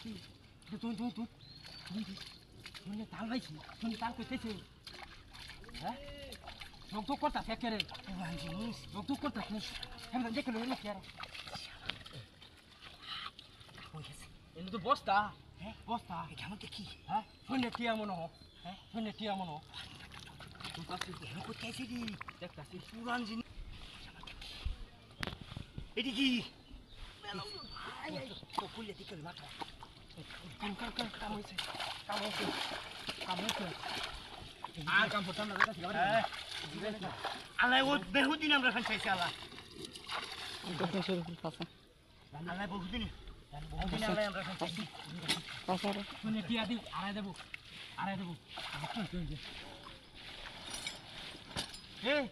তুই তাল পাইছি তুই তাল করতেছে হ্যাঁ রোগ করতা কে রে জিনিস রোগ করতাছে আমি দেখে লইলো কি আর এনে তো বস্তা হ্যাঁ বস্তা এটা আমাকে কি হ্যাঁ শুনে কি এমন হ্যাঁ শুনে কি এমন তুই কাছে এনে করতে আইছিস কি দেখতাছি পুরান জিনিস এটি কি তো ফুলে দিকে মাথা কাম হইছে আর কাম করতাম না দাদা হ্যাঁ আলাই ও বেহুদিন আমরা খান চাইছি আলা দেখুন শুরু পাশে আলাই বহুদিন আলাই আমরা খান চাইছি পাশে শুনে কি আদি আড়াই দেবো এই